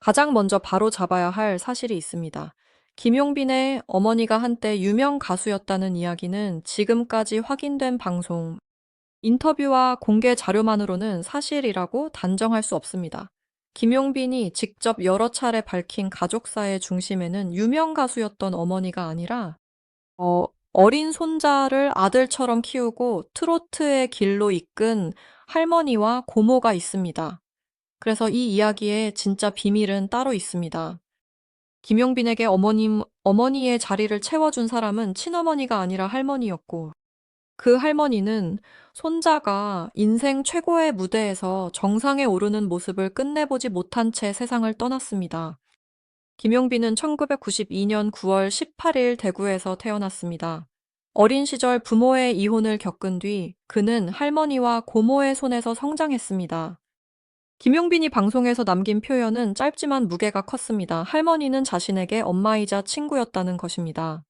가장 먼저 바로 잡아야 할 사실이 있습니다. 김용빈의 어머니가 한때 유명 가수였다는 이야기는 지금까지 확인된 방송, 인터뷰와 공개 자료만으로는 사실이라고 단정할 수 없습니다. 김용빈이 직접 여러 차례 밝힌 가족사의 중심에는 유명 가수였던 어머니가 아니라 어린 손자를 아들처럼 키우고 트로트의 길로 이끈 할머니와 고모가 있습니다. 그래서 이 이야기의 진짜 비밀은 따로 있습니다. 김용빈에게 어머니의 자리를 채워준 사람은 친어머니가 아니라 할머니였고, 그 할머니는 손자가 인생 최고의 무대에서 정상에 오르는 모습을 끝내보지 못한 채 세상을 떠났습니다. 김용빈은 1992년 9월 18일 대구에서 태어났습니다. 어린 시절 부모의 이혼을 겪은 뒤 그는 할머니와 고모의 손에서 성장했습니다. 김용빈이 방송에서 남긴 표현은 짧지만 무게가 컸습니다. 할머니는 자신에게 엄마이자 친구였다는 것입니다.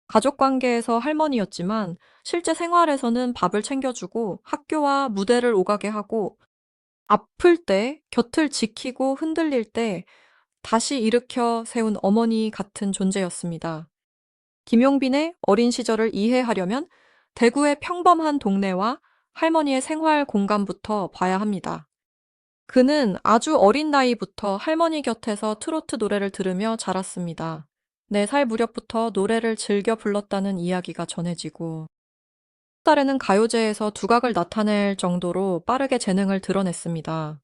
가족 관계에서 할머니였지만 실제 생활에서는 밥을 챙겨주고 학교와 무대를 오가게 하고 아플 때 곁을 지키고 흔들릴 때 다시 일으켜 세운 어머니 같은 존재였습니다. 김용빈의 어린 시절을 이해하려면 대구의 평범한 동네와 할머니의 생활 공간부터 봐야 합니다. 그는 아주 어린 나이부터 할머니 곁에서 트로트 노래를 들으며 자랐습니다. 4살 무렵부터 노래를 즐겨 불렀다는 이야기가 전해지고, 딸에는 가요제에서 두각을 나타낼 정도로 빠르게 재능을 드러냈습니다.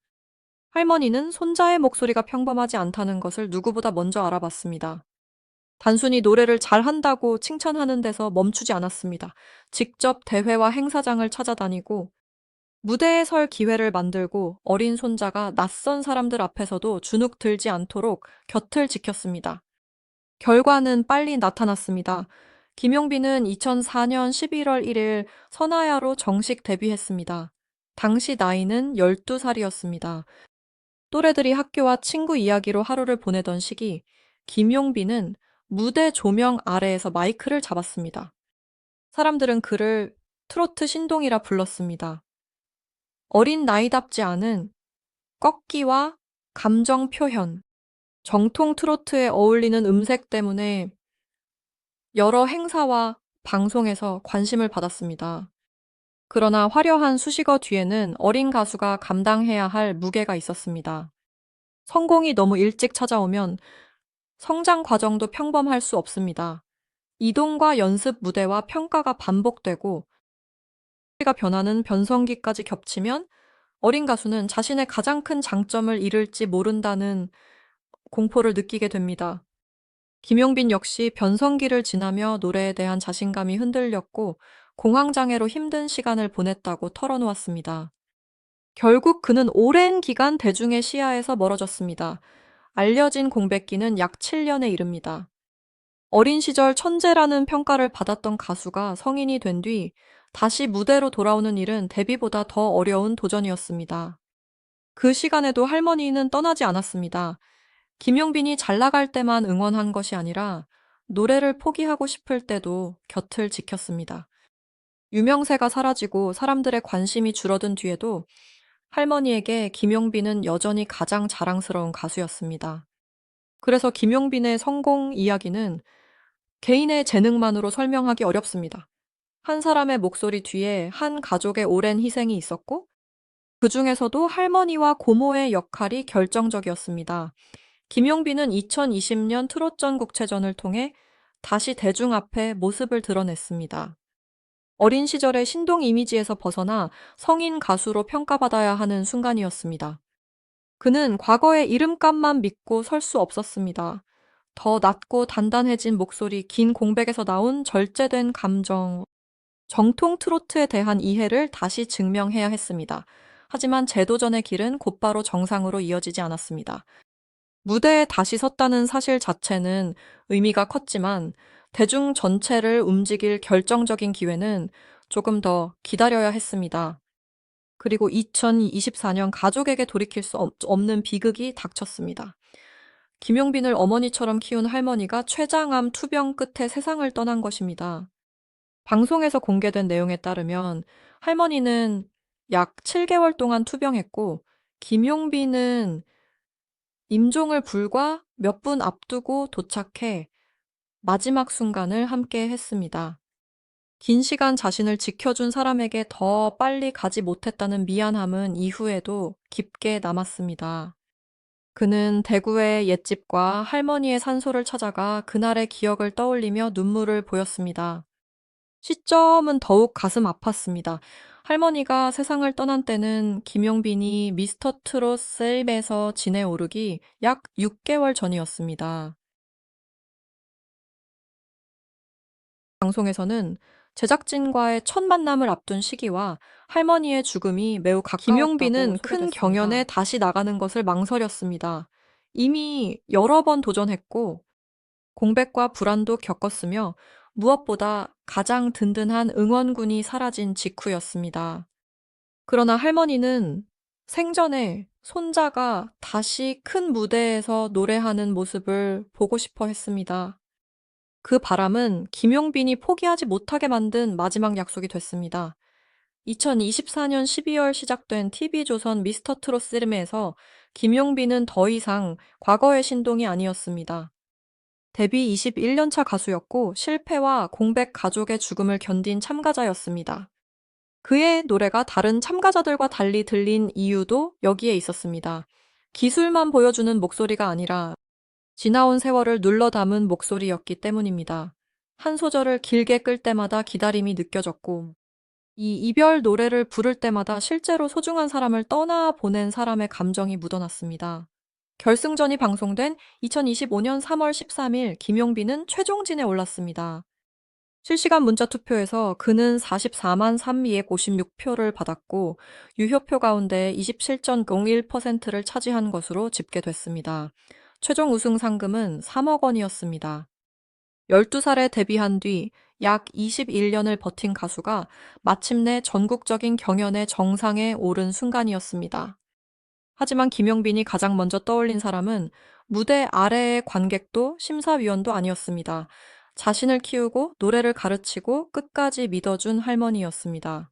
할머니는 손자의 목소리가 평범하지 않다는 것을 누구보다 먼저 알아봤습니다. 단순히 노래를 잘한다고 칭찬하는 데서 멈추지 않았습니다. 직접 대회와 행사장을 찾아다니고 무대에 설 기회를 만들고 어린 손자가 낯선 사람들 앞에서도 주눅 들지 않도록 곁을 지켰습니다. 결과는 빨리 나타났습니다. 김용빈은 2004년 11월 1일 선아야로 정식 데뷔했습니다. 당시 나이는 12살이었습니다. 또래들이 학교와 친구 이야기로 하루를 보내던 시기, 김용빈은 무대 조명 아래에서 마이크를 잡았습니다. 사람들은 그를 트로트 신동이라 불렀습니다. 어린 나이답지 않은 꺾기와 감정 표현, 정통 트로트에 어울리는 음색 때문에 여러 행사와 방송에서 관심을 받았습니다. 그러나 화려한 수식어 뒤에는 어린 가수가 감당해야 할 무게가 있었습니다. 성공이 너무 일찍 찾아오면 성장 과정도 평범할 수 없습니다. 이동과 연습 무대와 평가가 반복되고 가 변하는 변성기까지 겹치면 어린 가수는 자신의 가장 큰 장점을 잃을지 모른다는 공포를 느끼게 됩니다. 김용빈 역시 변성기를 지나며 노래에 대한 자신감이 흔들렸고 공황장애로 힘든 시간을 보냈다고 털어놓았습니다. 결국 그는 오랜 기간 대중의 시야에서 멀어졌습니다. 알려진 공백기는 약 7년에 이릅니다. 어린 시절 천재라는 평가를 받았던 가수가 성인이 된 뒤 다시 무대로 돌아오는 일은 데뷔보다 더 어려운 도전이었습니다. 그 시간에도 할머니는 떠나지 않았습니다. 김용빈이 잘 나갈 때만 응원한 것이 아니라 노래를 포기하고 싶을 때도 곁을 지켰습니다. 유명세가 사라지고 사람들의 관심이 줄어든 뒤에도 할머니에게 김용빈은 여전히 가장 자랑스러운 가수였습니다. 그래서 김용빈의 성공 이야기는 개인의 재능만으로 설명하기 어렵습니다. 한 사람의 목소리 뒤에 한 가족의 오랜 희생이 있었고, 그 중에서도 할머니와 고모의 역할이 결정적이었습니다. 김용빈은 2020년 트롯 전국체전을 통해 다시 대중 앞에 모습을 드러냈습니다. 어린 시절의 신동 이미지에서 벗어나 성인 가수로 평가받아야 하는 순간이었습니다. 그는 과거의 이름값만 믿고 설 수 없었습니다. 더 낮고 단단해진 목소리, 긴 공백에서 나온 절제된 감정, 정통 트로트에 대한 이해를 다시 증명해야 했습니다. 하지만 재도전의 길은 곧바로 정상으로 이어지지 않았습니다. 무대에 다시 섰다는 사실 자체는 의미가 컸지만 대중 전체를 움직일 결정적인 기회는 조금 더 기다려야 했습니다. 그리고 2024년 가족에게 돌이킬 수 없는 비극이 닥쳤습니다. 김용빈을 어머니처럼 키운 할머니가 췌장암 투병 끝에 세상을 떠난 것입니다. 방송에서 공개된 내용에 따르면 할머니는 약 7개월 동안 투병했고 김용빈은 임종을 불과 몇 분 앞두고 도착해 마지막 순간을 함께 했습니다. 긴 시간 자신을 지켜준 사람에게 더 빨리 가지 못했다는 미안함은 이후에도 깊게 남았습니다. 그는 대구의 옛집과 할머니의 산소를 찾아가 그날의 기억을 떠올리며 눈물을 보였습니다. 시점은 더욱 가슴 아팠습니다. 할머니가 세상을 떠난 때는 김용빈이 미스터 트롯 셀임에서 진에 오르기 약 6개월 전이었습니다. 방송에서는 제작진과의 첫 만남을 앞둔 시기와 할머니의 죽음이 매우 가까웠다고 김용빈은 큰 소개됐습니다. 경연에 다시 나가는 것을 망설였습니다. 이미 여러 번 도전했고 공백과 불안도 겪었으며 무엇보다 가장 든든한 응원군이 사라진 직후였습니다. 그러나 할머니는 생전에 손자가 다시 큰 무대에서 노래하는 모습을 보고 싶어 했습니다. 그 바람은 김용빈이 포기하지 못하게 만든 마지막 약속이 됐습니다. 2024년 12월 시작된 TV조선 미스터 트롯 씨름에서 김용빈은 더 이상 과거의 신동이 아니었습니다. 데뷔 21년차 가수였고 실패와 공백 가족의 죽음을 견딘 참가자였습니다. 그의 노래가 다른 참가자들과 달리 들린 이유도 여기에 있었습니다. 기술만 보여주는 목소리가 아니라 지나온 세월을 눌러 담은 목소리였기 때문입니다. 한 소절을 길게 끌 때마다 기다림이 느껴졌고, 이 이별 노래를 부를 때마다 실제로 소중한 사람을 떠나 보낸 사람의 감정이 묻어났습니다. 결승전이 방송된 2025년 3월 13일 김용빈은 최종진에 올랐습니다. 실시간 문자 투표에서 그는 44만 3,256표를 받았고 유효표 가운데 27.01%를 차지한 것으로 집계됐습니다. 최종 우승 상금은 3억 원이었습니다. 12살에 데뷔한 뒤 약 21년을 버틴 가수가 마침내 전국적인 경연의 정상에 오른 순간이었습니다. 하지만 김용빈이 가장 먼저 떠올린 사람은 무대 아래의 관객도 심사위원도 아니었습니다. 자신을 키우고 노래를 가르치고 끝까지 믿어준 할머니였습니다.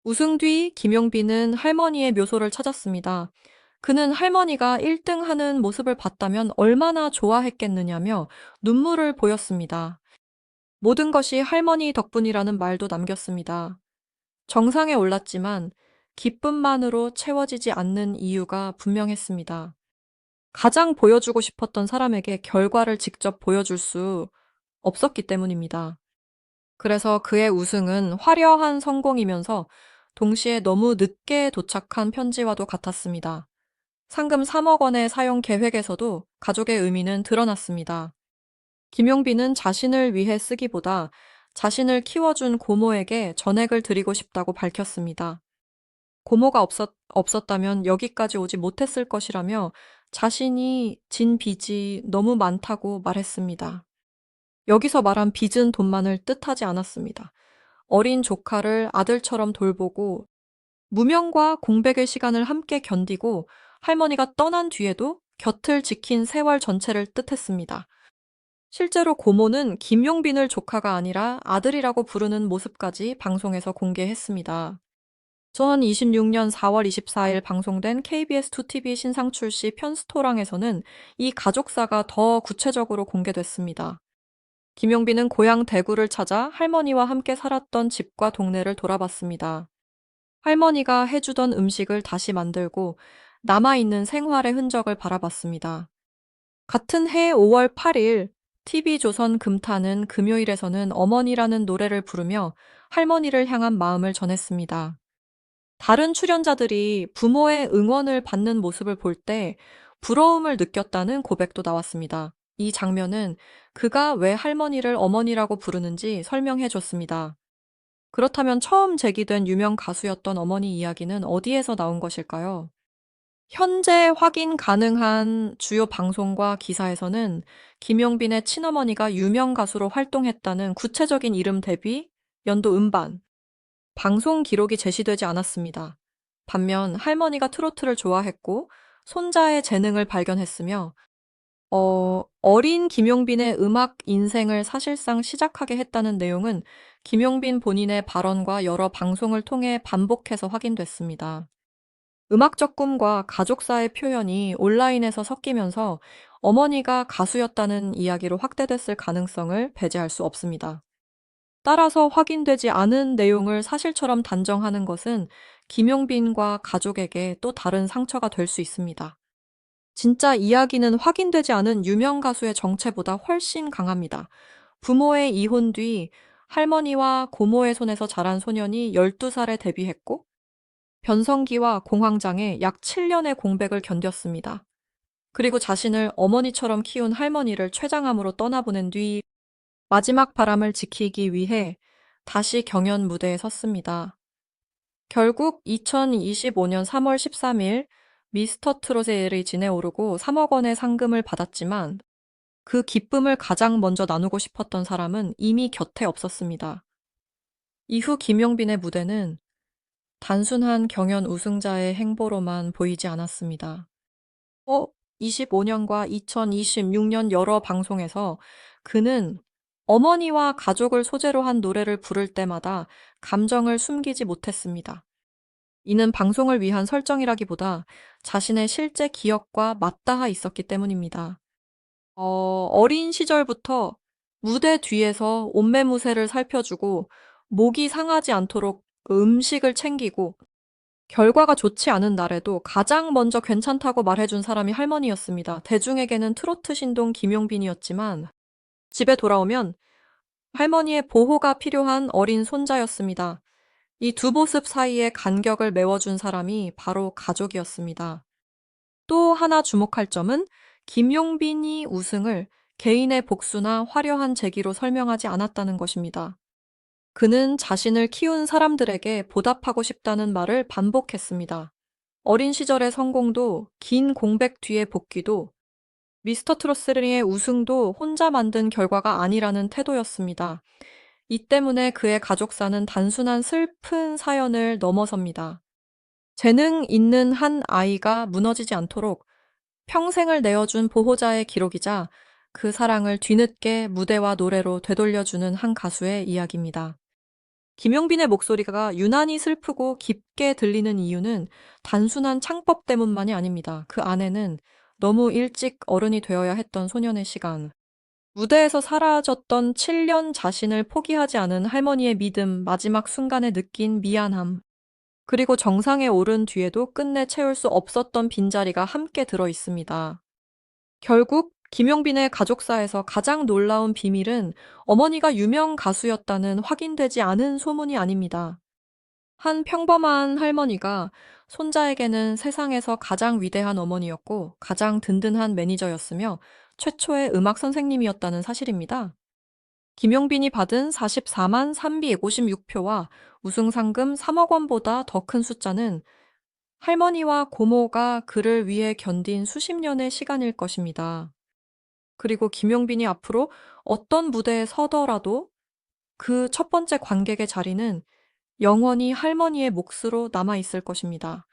우승 뒤 김용빈은 할머니의 묘소를 찾았습니다. 그는 할머니가 1등 하는 모습을 봤다면 얼마나 좋아했겠느냐며 눈물을 보였습니다. 모든 것이 할머니 덕분이라는 말도 남겼습니다. 정상에 올랐지만 기쁨만으로 채워지지 않는 이유가 분명했습니다. 가장 보여주고 싶었던 사람에게 결과를 직접 보여줄 수 없었기 때문입니다. 그래서 그의 우승은 화려한 성공이면서 동시에 너무 늦게 도착한 편지와도 같았습니다. 상금 3억 원의 사용 계획에서도 가족의 의미는 드러났습니다. 김용빈은 자신을 위해 쓰기보다 자신을 키워준 고모에게 전액을 드리고 싶다고 밝혔습니다. 고모가 없었다면 여기까지 오지 못했을 것이라며 자신이 진 빚이 너무 많다고 말했습니다. 여기서 말한 빚은 돈만을 뜻하지 않았습니다. 어린 조카를 아들처럼 돌보고 무명과 공백의 시간을 함께 견디고 할머니가 떠난 뒤에도 곁을 지킨 세월 전체를 뜻했습니다. 실제로 고모는 김용빈을 조카가 아니라 아들이라고 부르는 모습까지 방송에서 공개했습니다. 2026년 4월 24일 방송된 KBS2TV 신상 출시 편스토랑에서는 이 가족사가 더 구체적으로 공개됐습니다. 김용빈은 고향 대구를 찾아 할머니와 함께 살았던 집과 동네를 돌아봤습니다. 할머니가 해주던 음식을 다시 만들고 남아있는 생활의 흔적을 바라봤습니다. 같은 해 5월 8일 TV조선 금타는 금요일에서는 어머니라는 노래를 부르며 할머니를 향한 마음을 전했습니다. 다른 출연자들이 부모의 응원을 받는 모습을 볼 때 부러움을 느꼈다는 고백도 나왔습니다. 이 장면은 그가 왜 할머니를 어머니라고 부르는지 설명해 줬습니다. 그렇다면 처음 제기된 유명 가수였던 어머니 이야기는 어디에서 나온 것일까요? 현재 확인 가능한 주요 방송과 기사에서는 김용빈의 친어머니가 유명 가수로 활동했다는 구체적인 이름 대비 연도 음반, 방송 기록이 제시되지 않았습니다. 반면 할머니가 트로트를 좋아했고 손자의 재능을 발견했으며 어린 김용빈의 음악 인생을 사실상 시작하게 했다는 내용은 김용빈 본인의 발언과 여러 방송을 통해 반복해서 확인됐습니다. 음악적 꿈과 가족사의 표현이 온라인에서 섞이면서 어머니가 가수였다는 이야기로 확대됐을 가능성을 배제할 수 없습니다. 따라서 확인되지 않은 내용을 사실처럼 단정하는 것은 김용빈과 가족에게 또 다른 상처가 될 수 있습니다. 진짜 이야기는 확인되지 않은 유명 가수의 정체보다 훨씬 강합니다. 부모의 이혼 뒤 할머니와 고모의 손에서 자란 소년이 12살에 데뷔했고 변성기와 공황장애 약 7년의 공백을 견뎠습니다. 그리고 자신을 어머니처럼 키운 할머니를 췌장암으로 떠나보낸 뒤 마지막 바람을 지키기 위해 다시 경연 무대에 섰습니다. 결국 2025년 3월 13일 미스터 트롯에 지내 오르고 3억 원의 상금을 받았지만 그 기쁨을 가장 먼저 나누고 싶었던 사람은 이미 곁에 없었습니다. 이후 김용빈의 무대는 단순한 경연 우승자의 행보로만 보이지 않았습니다. 25년과 2026년 여러 방송에서 그는 어머니와 가족을 소재로 한 노래를 부를 때마다 감정을 숨기지 못했습니다. 이는 방송을 위한 설정이라기보다 자신의 실제 기억과 맞닿아 있었기 때문입니다. 어린 시절부터 무대 뒤에서 옷매무새를 살펴주고 목이 상하지 않도록 음식을 챙기고 결과가 좋지 않은 날에도 가장 먼저 괜찮다고 말해준 사람이 할머니였습니다. 대중에게는 트로트 신동 김용빈이었지만 집에 돌아오면 할머니의 보호가 필요한 어린 손자였습니다. 이 두 모습 사이의 간격을 메워준 사람이 바로 가족이었습니다. 또 하나 주목할 점은 김용빈이 우승을 개인의 복수나 화려한 재기로 설명하지 않았다는 것입니다. 그는 자신을 키운 사람들에게 보답하고 싶다는 말을 반복했습니다. 어린 시절의 성공도 긴 공백 뒤의 복귀도 미스터 트롯3의 우승도 혼자 만든 결과가 아니라는 태도였습니다. 이 때문에 그의 가족사는 단순한 슬픈 사연을 넘어섭니다. 재능 있는 한 아이가 무너지지 않도록 평생을 내어준 보호자의 기록이자 그 사랑을 뒤늦게 무대와 노래로 되돌려주는 한 가수의 이야기입니다. 김용빈의 목소리가 유난히 슬프고 깊게 들리는 이유는 단순한 창법 때문만이 아닙니다. 그 안에는 너무 일찍 어른이 되어야 했던 소년의 시간, 무대에서 사라졌던 7년 자신을 포기하지 않은 할머니의 믿음, 마지막 순간에 느낀 미안함, 그리고 정상에 오른 뒤에도 끝내 채울 수 없었던 빈자리가 함께 들어 있습니다. 결국 김용빈의 가족사에서 가장 놀라운 비밀은 어머니가 유명 가수였다는 확인되지 않은 소문이 아닙니다. 한 평범한 할머니가 손자에게는 세상에서 가장 위대한 어머니였고 가장 든든한 매니저였으며 최초의 음악 선생님이었다는 사실입니다. 김용빈이 받은 44만 356표와 우승상금 3억 원보다 더 큰 숫자는 할머니와 고모가 그를 위해 견딘 수십 년의 시간일 것입니다. 그리고 김용빈이 앞으로 어떤 무대에 서더라도 그 첫 번째 관객의 자리는 영원히 할머니의 몫으로 남아 있을 것입니다.